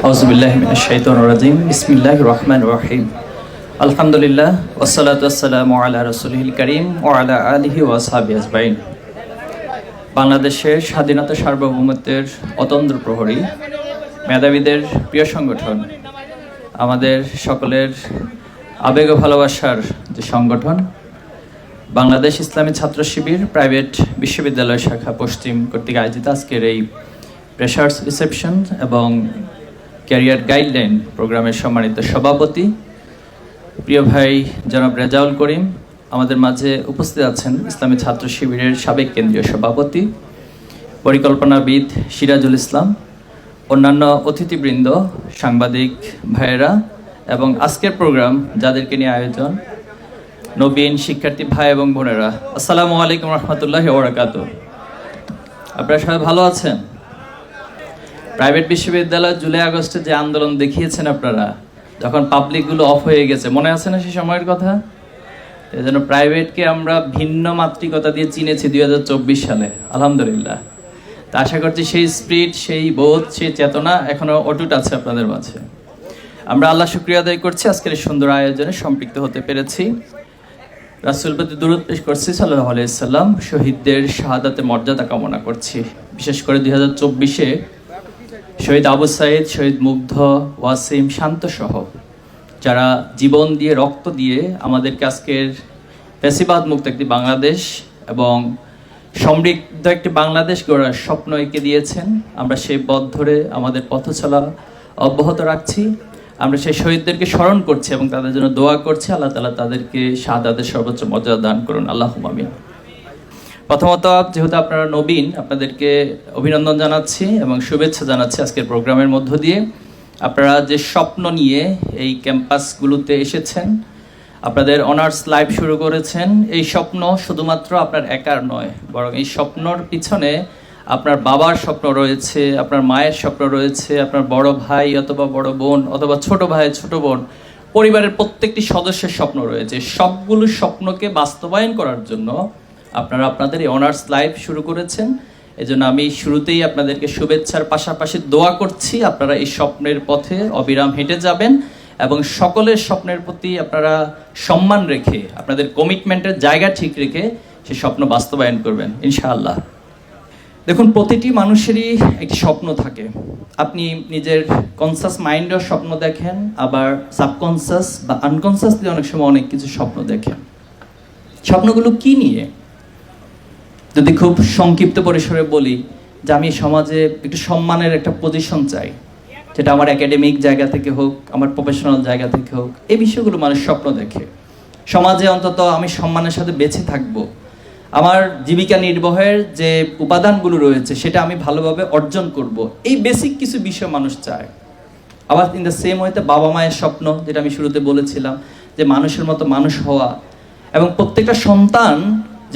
আউযুবিল্লাহি মিনাশ শাইতানির রাজিম বিসমিল্লাহির রহমানির রহিম আলহামদুলিল্লাহ ওয়াসসালাতু ওয়াসসালামু আলা রাসূলিল কারীম ওয়া আলা আলিহি ওয়া আসহাবিহি আজমাইন। বাংলাদেশের স্বাধীনতা সার্বভৌমত্বের অতন্দ্র প্রহরী, মেধাবীদের প্রিয় সংগঠন, আমাদের সকলের আবেগ ও ভালোবাসার যে সংগঠন বাংলাদেশ ইসলামী ছাত্র শিবির প্রাইভেট বিশ্ববিদ্যালয় শাখা পশ্চিম কর্তৃক আয়োজিত আজকের এই প্রেশার্স রিসেপশন এবং ক্যারিয়ার গাইডলাইন প্রোগ্রামের সম্মানিত সভাপতি প্রিয় ভাই জনাব রেজাউল করিম, আমাদের মাঝে উপস্থিত আছেন ইসলামী ছাত্র শিবিরের সাবেক কেন্দ্রীয় সভাপতি পরিকল্পনাবিদ সিরাজুল ইসলাম, অন্যান্য অতিথিবৃন্দ, সাংবাদিক ভাইয়েরা এবং আজকের প্রোগ্রাম যাদেরকে নিয়ে আয়োজন, নবীন শিক্ষার্থী ভাই এবং বোনেরা, আসসালামু আলাইকুম রহমতুল্লাহি ওয়া বারাকাতুহু। আপনারা সবাই ভালো আছেন? প্রাইভেট বিশ্ববিদ্যালয় জুলাই আগস্টে যে আন্দোলন দেখিয়েছেন আপনারা, যখন পাবলিকগুলো অফ হয়ে গেছে, মনে আছে না সেই সময়ের কথা? এই জন্য প্রাইভেটকে আমরা ভিন্ন মাত্রিকতা দিয়ে চিনেছি 2024 সালে, আলহামদুলিল্লাহ। তা আশা করছি সেই স্পিরিট, সেই বোধ, সেই চেতনা এখনো অটুট আছে আপনাদের মাঝে। আমরা আল্লাহ শুকরিয়া আদায় করছি আজকের এই সুন্দর আয়োজনে সম্পৃক্ত হতে পেরেছি। রাসূল প্রতি দুরূদ পেশ করছি সাল্লাল্লাহু আলাইহি সাল্লাম, শহীদদের শাহাদাতে মর্যাদা কামনা করছি। বিশেষ করে 2024-এ শহীদ আবু সাইদ, শহীদ মুগ্ধ, ওয়াসিম, শান্ত সহ যারা জীবন দিয়ে, রক্ত দিয়ে আমাদেরকে আজকের ফ্যাসিবাদ মুক্ত একটি বাংলাদেশ এবং সমৃদ্ধ একটি বাংলাদেশ গড়ার স্বপ্ন এঁকে দিয়েছেন। আমরা সেই পথ ধরে আমাদের পথ চলা অব্যাহত রাখছি। আমরা সেই শহীদদেরকে স্মরণ করছি এবং তাদের জন্য দোয়া করছি। আল্লাহ তাআলা তাদেরকে শাহাদাতের সর্বোচ্চ মর্যাদা দান করুন, আল্লাহুম্মা আমিন। প্রথমত, যেহেতু আপনারা নবীন, আপনাদেরকে অভিনন্দন জানাচ্ছি এবং শুভেচ্ছা জানাচ্ছি আজকের প্রোগ্রামের মধ্য দিয়ে। আপনারা যে স্বপ্ন নিয়ে এই ক্যাম্পাসগুলোতে এসেছেন, আপনাদের অনার্স লাইফ শুরু করেছেন, এই স্বপ্ন শুধুমাত্র আপনার একার নয়, বরং এই স্বপ্নর পিছনে আপনার বাবার স্বপ্ন রয়েছে, আপনার মায়ের স্বপ্ন রয়েছে, আপনার বড় ভাই অথবা বড় বোন অথবা ছোট ভাই ছোট বোন, পরিবারের প্রত্যেকটি সদস্যের স্বপ্ন রয়েছে। সবগুলো স্বপ্নকে বাস্তবায়ন করার জন্য আপনারা আপনাদের এই অনার্স লাইফ শুরু করেছেন। এই জন্য আমি শুরুতেই আপনাদেরকে শুভেচ্ছার পাশাপাশি দোয়া করছি আপনারা এই স্বপ্নের পথে অবিরাম হেঁটে যাবেন এবং সকলের স্বপ্নের প্রতি আপনারা সম্মান রেখে, আপনাদের কমিটমেন্টের জায়গা ঠিক রেখে সেই স্বপ্ন বাস্তবায়ন করবেন ইনশাআল্লাহ। দেখুন, প্রতিটি মানুষেরই একটি স্বপ্ন থাকে। আপনি নিজের কনসাস মাইন্ডের স্বপ্ন দেখেন, আবার সাবকনসাস বা আনকনসাসলি অনেক সময় অনেক কিছু স্বপ্ন দেখেন। স্বপ্নগুলো কি নিয়ে? যদি খুব সংক্ষিপ্ত পরিসরে বলি যে আমি সমাজে একটু সম্মানের একটা পজিশন চাই, যেটা আমার একাডেমিক জায়গা থেকে হোক, আমার প্রফেশনাল জায়গা থেকে হোক, এই বিষয়গুলো মানুষ স্বপ্ন দেখে। সমাজে অন্তত আমি সম্মানের সাথে বেঁচে থাকবো, আমার জীবিকা নির্বাহের যে উপাদানগুলো রয়েছে সেটা আমি ভালোভাবে অর্জন করব, এই বেসিক কিছু বিষয় মানুষ চায়। আবার ইন দ্য সেম ওয়েতে বাবা মায়ের স্বপ্ন, যেটা আমি শুরুতে বলেছিলাম, যে মানুষের মতো মানুষ হওয়া এবং প্রত্যেকটা সন্তান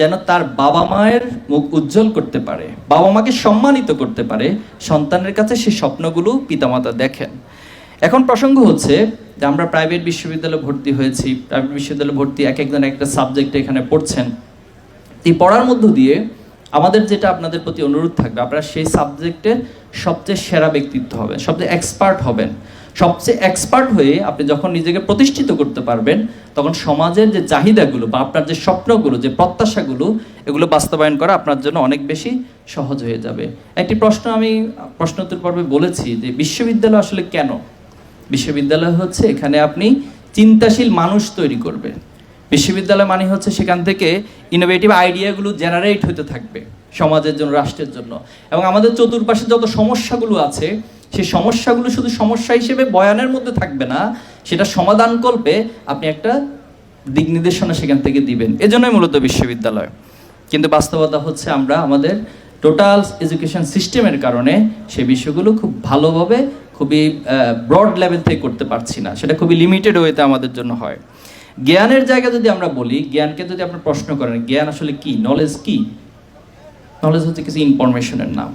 যেন তার বাবা মায়ের মুখ উজ্জ্বল করতে পারে, বাবা মাকে সম্মানিত করতে পারে, সন্তানের কাছে সেই স্বপ্নগুলো পিতামাতা দেখেন। এখন প্রসঙ্গ হচ্ছে যে আমরা প্রাইভেট বিশ্ববিদ্যালয়ে ভর্তি হয়েছি। প্রাইভেট বিশ্ববিদ্যালয়ে ভর্তি এক একজন একটা সাবজেক্টে এখানে পড়ছেন। এই পড়ার মধ্য দিয়ে আমাদের যেটা আপনাদের প্রতি অনুরোধ থাকবে, আপনারা সেই সাবজেক্টের সবচেয়ে সেরা ব্যক্তিত্ব হবেন, সবচেয়ে এক্সপার্ট হবেন। সবচেয়ে এক্সপার্ট হয়ে আপনি যখন নিজেকে প্রতিষ্ঠিত করতে পারবেন, তখন সমাজের যে চাহিদাগুলো বা আপনার যে স্বপ্নগুলো, যে প্রত্যাশাগুলো, এগুলো বাস্তবায়ন করা আপনার জন্য অনেক বেশি সহজ হয়ে যাবে। একটি প্রশ্ন আমি প্রশ্নোত্তর পর্বে বলেছি যে বিশ্ববিদ্যালয় আসলে কেন? বিশ্ববিদ্যালয় হচ্ছে এখানে আপনি চিন্তাশীল মানুষ তৈরি করবেন। বিশ্ববিদ্যালয় মানে হচ্ছে সেখান থেকে ইনোভেটিভ আইডিয়াগুলো জেনারেট হতে থাকবে সমাজের জন্য, রাষ্ট্রের জন্য। এবং আমাদের চতুর্পাশে যত সমস্যাগুলো আছে, সেই সমস্যাগুলো শুধু সমস্যা হিসেবে বয়ানের মধ্যে থাকবে না, সেটা সমাধানকল্পে আপনি একটা দিক নির্দেশনা সেখান থেকে দিবেন। এজন্যই মূলত বিশ্ববিদ্যালয়। কিন্তু বাস্তবতা হচ্ছে আমরা আমাদের টোটাল এডুকেশন সিস্টেমের কারণে সেই বিষয়গুলো খুব ভালোভাবে, খুবই ব্রড লেভেল থেকে করতে পারছি না, সেটা খুবই লিমিটেড ওয়েতে আমাদের জন্য হয়। জ্ঞানের জায়গা যদি আমরা বলি, জ্ঞানকে যদি আপনার প্রশ্ন করেন জ্ঞান আসলে কি, নলেজ কি? নলেজ হচ্ছে কিছু ইনফরমেশনের নাম।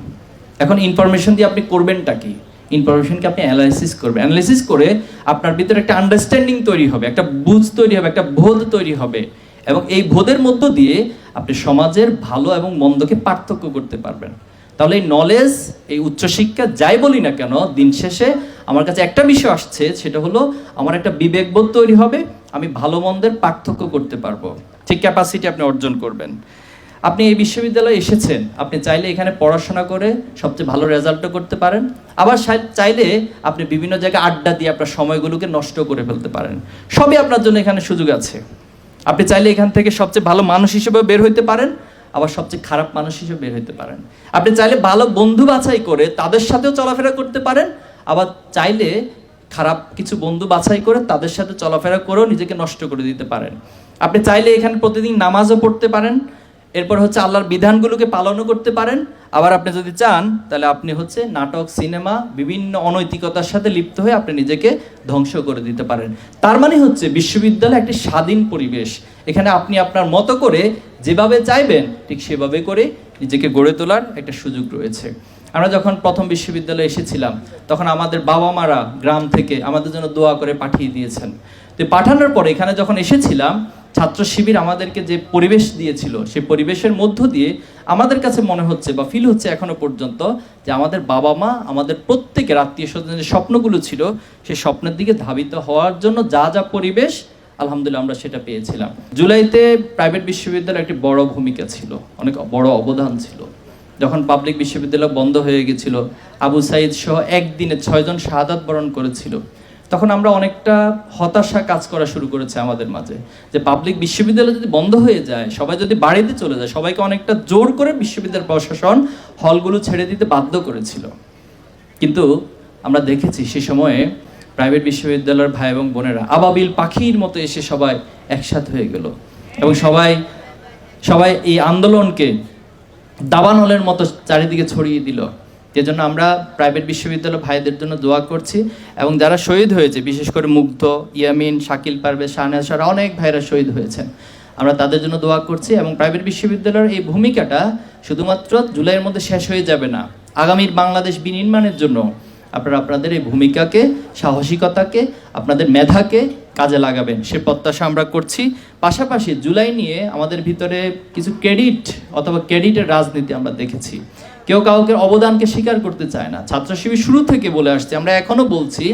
এখন ইনফরমেশন দিয়ে আপনি করবেনটা কি? ইনফরমেশনকে আপনি অ্যানালাইসিস করবেন। অ্যানালাইসিস করে আপনার ভিতরে একটা আন্ডারস্ট্যান্ডিং তৈরি হবে, একটা বুঝ তৈরি হবে, একটা বোধ তৈরি হবে এবং এই বোধের মধ্য দিয়ে আপনি সমাজের ভালো এবং মন্দকে পার্থক্য করতে পারবেন। তাহলে এই নলেজ, এই উচ্চশিক্ষা যাই বলি না কেন, দিন শেষে আমার কাছে একটা বিষয় আসছে, সেটা হলো আমার একটা বিবেকবোধ তৈরি হবে, আমি ভালো মন্দের পার্থক্য করতে পারবো, ঠিক ক্যাপাসিটি আপনি অর্জন করবেন। আপনি এই বিশ্ববিদ্যালয়ে এসেছেন, আপনি চাইলে এখানে পড়াশোনা করে সবচেয়ে ভালো রেজাল্টও করতে পারেন, আবার চাইলে আপনি বিভিন্ন জায়গায় আড্ডা দিয়ে আপনার সময়গুলোকে নষ্ট করে ফেলতে পারেন। সবই আপনার জন্য এখানে সুযোগ আছে। আপনি চাইলে এখান থেকে সবচেয়ে ভালো মানুষ হিসেবে বের হইতে পারেন, আবার সবচেয়ে খারাপ মানুষ হিসেবে বের হইতে পারেন। আপনি চাইলে ভালো বন্ধু বাছাই করে তাদের সাথেও চলাফেরা করতে পারেন, আবার চাইলে খারাপ কিছু বন্ধু বাছাই করে তাদের সাথে চলাফেরা করেও নিজেকে নষ্ট করে দিতে পারেন। আপনি চাইলে এখানে প্রতিদিন নামাজও পড়তে পারেন, এরপর হচ্ছে আল্লাহর বিধানগুলোকে পালনও করতে পারেন। আবার আপনি যদি চান তাহলে আপনি হচ্ছে নাটক, সিনেমা, বিভিন্ন অনৈতিকতার সাথে লিপ্ত হয়ে আপনি নিজেকে ধ্বংস করে দিতে পারেন। তার মানে হচ্ছে বিশ্ববিদ্যালয় একটি স্বাধীন পরিবেশ, এখানে আপনি আপনার মতো করে যেভাবে চাইবেন ঠিক সেভাবে করে নিজেকে গড়ে তোলার একটা সুযোগ রয়েছে। আমরা যখন প্রথম বিশ্ববিদ্যালয়ে এসেছিলাম তখন আমাদের বাবা মারা গ্রাম থেকে আমাদের জন্য দোয়া করে পাঠিয়ে দিয়েছেন। তো পাঠানোর পরে এখানে যখন এসেছিলাম, ছাত্র শিবির আমাদেরকে যে পরিবেশ দিয়েছিল, সেই পরিবেশের মধ্য দিয়ে আমাদের কাছে মনে হচ্ছে বা ফিল হচ্ছে এখনো পর্যন্ত যে আমাদের বাবা মা আমাদের প্রত্যেকের আত্মীয় স্বজনের যে স্বপ্নগুলো ছিল সেই স্বপ্নের দিকে ধাবিত হওয়ার জন্য যা যা পরিবেশ, আলহামদুলিল্লাহ আমরা সেটা পেয়েছিলাম। জুলাইতে প্রাইভেট বিশ্ববিদ্যালয়ের একটি বড় ভূমিকা ছিল, অনেক বড় অবদান ছিল। যখন পাবলিক বিশ্ববিদ্যালয় বন্ধ হয়ে গেছিল, আবু সাইদ সহ একদিনে 6 জন শাহাদাত বরণ করেছিল, তখন আমরা অনেকটা হতাশা কাজ করা শুরু করেছে আমাদের মাঝে, যে পাবলিক বিশ্ববিদ্যালয় যদি বন্ধ হয়ে যায়, সবাই যদি বাড়িতে চলে যায়, সবাইকে অনেকটা জোর করে বিশ্ববিদ্যালয় প্রশাসন হলগুলো ছেড়ে দিতে বাধ্য করেছিল। কিন্তু আমরা দেখেছি সে সময়ে প্রাইভেট বিশ্ববিদ্যালয়ের ভাই এবং বোনেরা আবাবিল পাখির মতো এসে সবাই একসাথে হয়ে গেল এবং সবাই এই আন্দোলনকে দাবানলের মতো চারিদিকে ছড়িয়ে দিল। এজন্য আমরা প্রাইভেট বিশ্ববিদ্যালয় ভাইদের জন্য দোয়া করছি, এবং যারা শহীদ হয়েছে, বিশেষ করে মুগ্ধ, ইয়ামিন, শাকিল, পারভেজ, শাহনাজ, অনেক ভাইরা শহীদ হয়েছেন, আমরা তাদের জন্য দোয়া করছি। এবং প্রাইভেট বিশ্ববিদ্যালয়ের এই ভূমিকাটা শুধুমাত্র জুলাইয়ের মধ্যে শেষ হয়ে যাবে না, আগামীর বাংলাদেশ বিনির্মাণের জন্য আপনারা আপনাদের এই ভূমিকাকে, সাহসিকতাকে, আপনাদের মেধাকে কাজে লাগাবেন, সে প্রত্যাশা আমরা করছি। পাশাপাশি জুলাই নিয়ে আমাদের ভিতরে কিছু ক্রেডিট অথবা ক্রেডিটের রাজনীতি আমরা দেখেছি। কেউ কাউকে অবদানকে স্বীকার করতে চায় না। ছাত্র শিবির শুরু থেকে বলে আসছে, আমরা এখনো বলছি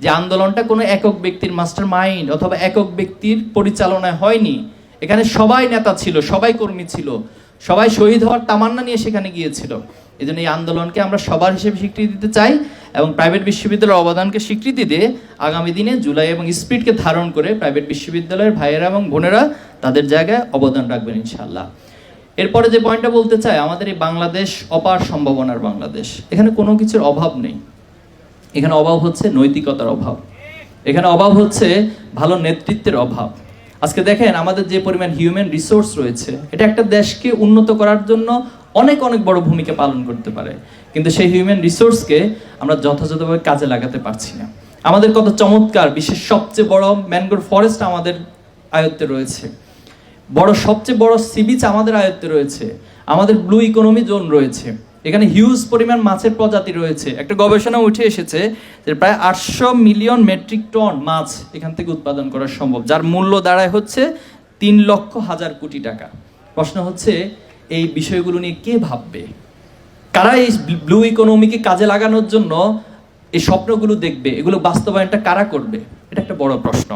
যে আন্দোলনটা কোনো একক ব্যক্তির মাস্টার মাইন্ড অথবা একক ব্যক্তির পরিচালনায় হয়নি। এখানে সবাই নেতা ছিল, সবাই কর্মী ছিল, সবাই শহীদ হওয়ার তামান্না নিয়ে সেখানে গিয়েছিল। এই জন্য এই আন্দোলনকে আমরা সবার হিসেবে স্বীকৃতি দিতে চাই, এবং প্রাইভেট বিশ্ববিদ্যালয়ের অবদানকে স্বীকৃতি দিয়ে আগামী দিনে জুলাই এবং স্পিরিটকে ধারণ করে প্রাইভেট বিশ্ববিদ্যালয়ের ভাইয়েরা এবং বোনেরা তাদের জায়গায় অবদান রাখবেন ইনশাআল্লাহ। এরপরে যে পয়েন্টটা বলতে চাই, আমাদের এই বাংলাদেশ অপার সম্ভাবনার বাংলাদেশ, এখানে কোনো কিছুর অভাব নেই। এখানে অভাব হচ্ছে নৈতিকতার অভাব, এখানে অভাব হচ্ছে ভালো নেতৃত্বের অভাব। আজকে দেখেন আমাদের যে পরিমাণ হিউম্যান রিসোর্স রয়েছে, এটা একটা দেশকে উন্নত করার জন্য অনেক অনেক বড় ভূমিকা পালন করতে পারে, কিন্তু সেই হিউম্যান রিসোর্সকে আমরা যথাযথভাবে কাজে লাগাতে পারছি না। আমাদের কত চমৎকার বিশ্বের সবচেয়ে বড় ম্যানগ্রোভ ফরেস্ট আমাদের আয়ত্তে রয়েছে, সবচেয়ে বড় সি বিচ আমাদের আয়ত্তে রয়েছে, আমাদের ব্লু ইকোনমি জোন রয়েছে, এখানে হিউজ পরিমাণ মাছের প্রজাতি রয়েছে। একটা গবেষণা উঠে এসেছে যে প্রায় 800 মিলিয়ন মেট্রিক টন মাছ এখান থেকে উৎপাদন করা সম্ভব, যার মূল্য দাঁড়ায় হচ্ছে 3,00,000 কোটি টাকা। প্রশ্ন হচ্ছে এই বিষয়গুলো নিয়ে কে ভাববে? কারা এই ব্লু ইকোনমিকে কাজে লাগানোর জন্য এই স্বপ্নগুলো দেখবে? এগুলো বাস্তবায়নটা কারা করবে? এটা একটা বড় প্রশ্ন।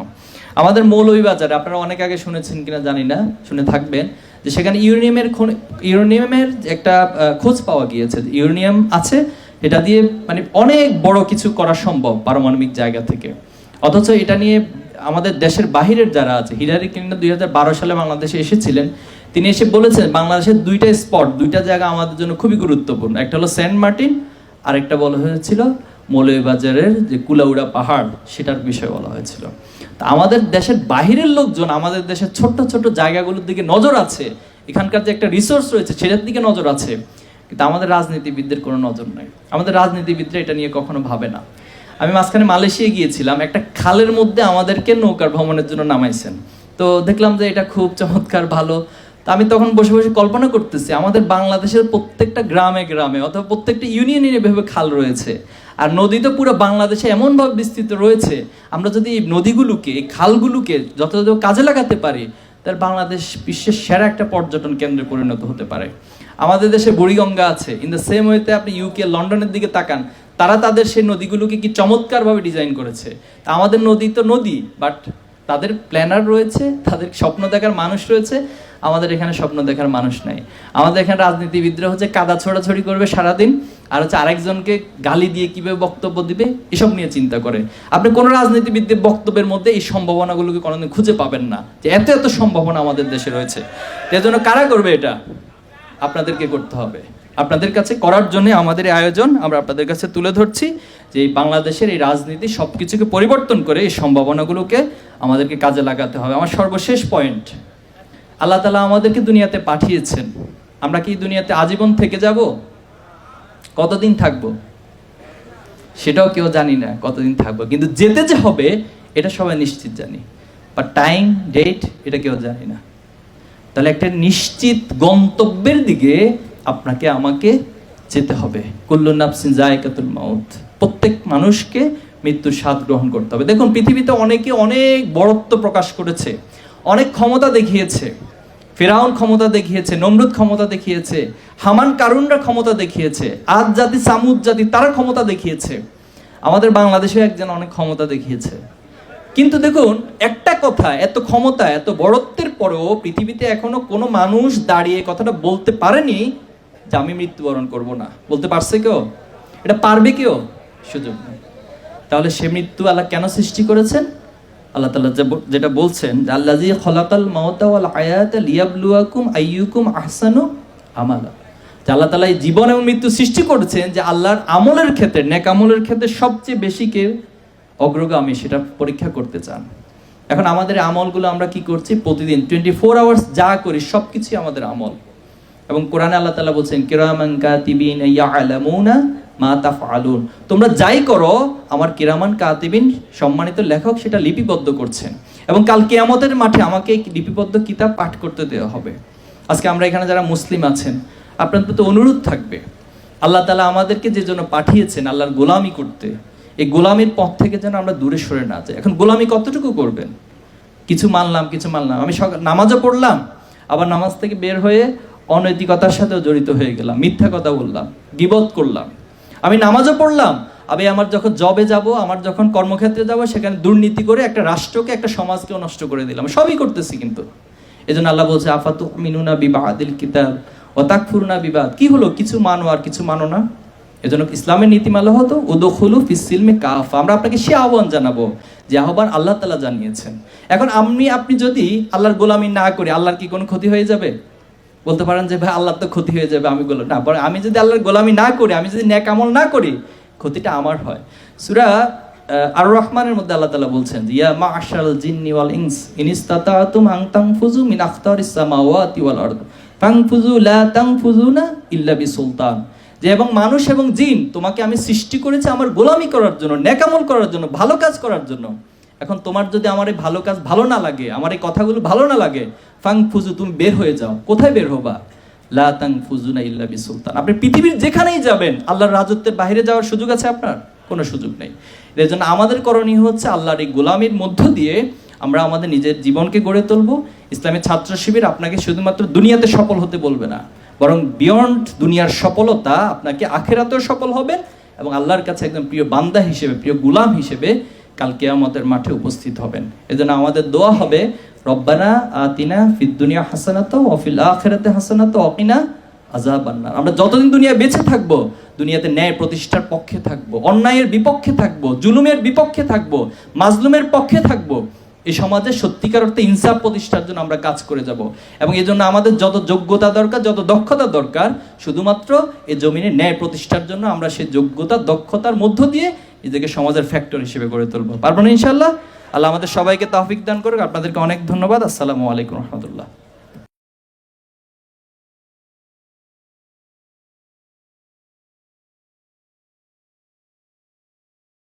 আমাদের মৌলভীবাজারে আপনারা অনেক আগে শুনেছেন কিনা জানি না, শুনে থাকবেন যে সেখানে ইউরেনিয়ামের একটা খোঁজ পাওয়া গিয়েছে। ইউরেনিয়াম আছে, এটা দিয়ে মানে অনেক বড় কিছু করা সম্ভব পারমাণবিক জায়গা থেকে। অথচ এটা নিয়ে আমাদের দেশের বাহিরের যারা আছে, হিলারি ক্লিন্টন 2012 সালে বাংলাদেশে এসেছিলেন, তিনি এসে বলেছেন বাংলাদেশের দুইটা জায়গা আমাদের জন্য খুবই গুরুত্বপূর্ণ। একটা হলো সেন্ট মার্টিন, আর একটা বলা হয়েছিল মৌলভীবাজারের যে কুলাউড়া পাহাড়, সেটার বিষয়ে বলা হয়েছিল। তা আমাদের দেশের বাহিরের লোকজন আমাদের দেশের ছোট্ট ছোট্ট জায়গাগুলোর দিকে নজর আছে, এখানকার যে একটা রিসোর্স রয়েছে সেটার দিকে নজর আছে, কিন্তু আমাদের রাজনীতিবিদদের কোনো নজর নেই। আমাদের রাজনীতিবিদরা এটা নিয়ে কখনো ভাবে না। আমি মাঝখানে মালয়েশিয়া গিয়েছিলাম, একটা খালের মধ্যে আমাদেরকে নৌকার ভ্রমণের জন্য নামাইছেন। তো দেখলাম যে এটা খুব চমৎকার, ভালো। তা আমি তখন বসে বসে কল্পনা করতেছি আমাদের বাংলাদেশের প্রত্যেকটা গ্রামে গ্রামে অথবা প্রত্যেকটা ইউনিয়নে এভাবে খাল রয়েছে, আর নদী তো পুরো বাংলাদেশে এমনভাবে বিস্তৃত রয়েছে, আমরা যদি এই নদীগুলোকে, এই খালগুলোকে যথাযথ কাজে লাগাতে পারি, তাহলে বাংলাদেশ বিশ্বের সেরা একটা পর্যটন কেন্দ্রে পরিণত হতে পারে। আমাদের দেশে বুড়িগঙ্গা আছে, ইন দ্য সেম ওয়েতে আপনি ইউকে লন্ডনের দিকে তাকান, তারা তাদের সেই নদীগুলোকে কি চমৎকারভাবে ডিজাইন করেছে। তা আমাদের নদী তো নদী, বাট তাদের প্ল্যানার রয়েছে, তাদের স্বপ্ন দেখার মানুষ রয়েছে, আমাদের এখানে স্বপ্ন দেখার মানুষ নাই। আমাদের এখানে রাজনীতিবিদরা হচ্ছে কাদা ছোড়াছড়ি করবে সারাদিন, আর হচ্ছে আরেকজনকে গালি দিয়ে কিভাবে বক্তব্য দিবে এসব নিয়ে চিন্তা করে। আপনি কোনো রাজনীতিবিদদের বক্তব্যের মধ্যে এই সম্ভাবনাগুলোকে কোনোদিন খুঁজে পাবেন না, যে এত এত সম্ভাবনা আমাদের দেশে রয়েছে। এর জন্য কারা করবে এটা? আপনাদেরকে করতে হবে। আপনাদের কাছে করার জন্য আমাদের এই আয়োজন, আমরা আপনাদের কাছে তুলে ধরছি যে এই বাংলাদেশের এই রাজনীতি সবকিছুকে পরিবর্তন করে এই সম্ভাবনাগুলোকে আমাদেরকে কাজে লাগাতে হবে। আমার সর্বশেষ পয়েন্ট, আল্লাহ তাআলা আমাদেরকে দুনিয়াতে পাঠিয়েছেন, আমরা কি দুনিয়াতে আজীবন থেকে যাব? কতদিন থাকবো সেটাও কেউ জানি না, কতদিন থাকবো, কিন্তু যেতে যে হবে এটা সবাই নিশ্চিত জানি, বা টাইম ডেট এটা কেউ জানি না। তাহলে একটা নিশ্চিত গন্তব্যের দিকে আপনাকে আমাকে যেতে হবে। কুল্লু নাফসিন যায়কাতুল মাউত, প্রত্যেক মানুষকে মৃত্যুর স্বাদ গ্রহণ করতে হবে। দেখুন, পৃথিবীতে অনেকে অনেক বড়ত্ব প্রকাশ করেছে, অনেক ক্ষমতা দেখিয়েছে। ফিরাউন ক্ষমতা দেখিয়েছে, নমরুদ ক্ষমতা দেখিয়েছে, হামান কারুনরা ক্ষমতা দেখিয়েছে, আদ জাতি সামুদ জাতি তারা ক্ষমতা দেখিয়েছে। আমাদের বাংলাদেশে একজন অনেক ক্ষমতা দেখিয়েছে। কিন্তু দেখুন একটা কথা, এত ক্ষমতা এত বড়ত্বের পরেও পৃথিবীতে এখনো কোনো মানুষ দাঁড়িয়ে কথাটা বলতে পারেনি যে আমি মৃত্যুবরণ করব না। বলতে পারছে কেউ? এটা পারবে কেউ? সুযোগ নেই। তাহলে সে মৃত্যু আল্লাহ কেন সৃষ্টি করেছেন? আল্লাহ তাআলা যেটা বলছেন, আল্লাযী খলাকাল মাউতা ওয়াল হায়াতা লিয়াবলুয়াকুম আইয়ুকুম আহসানু আমালা। আল্লাহ তাআলা এই জীবন এবং মৃত্যু সৃষ্টি করেছেন যে আল্লাহর আমলের ক্ষেত্রে, নেক আমলের ক্ষেত্রে সবচেয়ে বেশি কে অগ্রগামী সেটা পরীক্ষা করতে চান। এখন আমাদের আমলগুলো আমরা কি করছি? প্রতিদিন 24 আওয়ার্স যা করি সবকিছুই আমাদের আমল। এবং কোরআনে আল্লাহ তাআলা বলছেন, কিরামান কাতিবিন ইয়ালামুনা মা তাফআলুন, তোমরা যাই করো আমার কিরামান কাতিবিন সম্মানিত লেখক সেটা লিপিবদ্ধ করছেন, এবং কাল কিয়ামতের মাঠে আমাকে এই লিপিবদ্ধ কিতাব পাঠ করতে দেওয়া হবে। আজকে আমরা এখানে যারা মুসলিম আছেন, আপনাদের প্রতি অনুরোধ থাকবে, আল্লাহ তাআলা আমাদেরকে যে জন্য পাঠিয়েছেন আল্লাহর গোলামি করতে, এই গোলামির পথ থেকে যেন আমরা দূরে সরে না যাই। এখন গোলামি কতটুকু করবেন? কিছু মানলাম, কিছু মানলাম, আমি নামাজও পড়লাম, আবার নামাজ থেকে বের হয়ে অনৈতিকতার সাথেও জড়িত হয়ে গেলাম, মিথ্যা কথা বললাম, গীবত করলাম। আমি নামাজও পড়লাম, আমি আমার যখন জবে যাব, আমার যখন কর্মক্ষেত্রে যাব, সেখানে দুর্নীতি করে একটা রাষ্ট্রকে, একটা সমাজকেও নষ্ট করে দিলাম। সবই করতেছি। কিন্তু এজন্য আল্লাহ বলছে, আফাতুমিনুনা বিবাদিল কিতাব ওয়া তাকফুরুনা বিবাদ। কি হলো? কিছু মানো আর কিছু মানো না। এজন্য ইসলামের নীতিমালা হতো উদখুলু ফিস সিলমি কাফা। আমরা আপনাকে সে আহ্বান জানাবো যে আহ্বান আল্লাহ তাআলা জানিয়েছেন। এখন আপনি যদি আল্লাহর গোলামি না করি, আল্লাহর কি কোনো ক্ষতি হয়ে যাবে? বলতে পারেন যে ভাই আল্লাহর তো ক্ষতি হয়ে যাবে, আমি বললাম না, পরে আমি যদি আল্লাহর গোলামি না করি, আমি যদি নেক আমল না করি, ক্ষতিটা আমার হয়। সূরা আর রহমানের মধ্যে আল্লাহ তাআলা বলছেন, ইয়া মা'শারাল জিন্নি ওয়াল ইনস ইন ইসতাতাতুম আন তানফুযু মিন আখতারিস সামাওয়াতি ওয়াল আরদ ফানফুযু লা তানফুযুনা ইল্লা বিসুলতান। যে এবং মানুষ এবং জিন, তোমাকে আমি সৃষ্টি করেছি আমার গোলামি করার জন্য, নেক আমল করার জন্য, ভালো কাজ করার জন্য। এখন তোমার যদি আমার এই ভালো কাজ ভালো না লাগে, আমার এই কথাগুলো ভালো না লাগে, ফাংফুজু, তুমি বের হয়ে যাও। কোথায় বের হবা? লা তানফুযুনা ইল্লা বিসুলতান। আপনি পৃথিবীর যেখানেই যাবেন, আল্লাহর রাজত্বের বাইরে যাওয়ার সুযোগ আছে আপনার? কোনো সুযোগ নেই। এর জন্য আমাদের করণীয় হচ্ছে আল্লাহর এই গোলামির মধ্য দিয়ে আমরা আমাদের নিজের জীবনকে গড়ে তুলবো। ইসলামের ছাত্র শিবির আপনাকে শুধুমাত্র দুনিয়াতে সফল হতে বলবে না, বরং বিয়ন্ড দুনিয়ার সফলতা আপনাকে আখিরাতেও সফল হবেন এবং আল্লাহর কাছে একদম প্রিয় বান্দা হিসেবে, প্রিয় গোলাম হিসেবে কাল কিয়ামতের মাঠে উপস্থিত হবেন। এজন্য আমাদের দোয়া হবে, রব্বানা আতিনা ফিদ দুনিয়া হাসানাতাও ওয়া ফিল আখিরাতি হাসানাতাও ওয়া কিনা আযাবান নার। আমরা যতদিন দুনিয়া বেঁচে থাকবো, দুনিয়াতে ন্যায় প্রতিষ্ঠার পক্ষে থাকবো, অন্যায়ের বিপক্ষে থাকবো, জুলুমের বিপক্ষে থাকবো, মাজলুমের পক্ষে থাকবো। এই সমাজে সত্যিকার অর্থে ইনসাফ প্রতিষ্ঠার জন্য আমরা কাজ করে যাব। এবং এই জন্য আমাদের যত যোগ্যতা দরকার, যত দক্ষতা দরকার, শুধুমাত্র এই জমিনে ন্যায় প্রতিষ্ঠার জন্য আমরা সেই যোগ্যতা, দক্ষতার মধ্য দিয়ে নিজেকে সমাজের ফ্যাক্টর হিসেবে গড়ে তুলবো। পারবো না ইনশাআল্লাহ? আল্লাহ আমাদের সবাইকে তৌফিক দান করুক। আপনাদেরকে অনেক ধন্যবাদ। আসসালামু আলাইকুম রহমতুল্লাহ।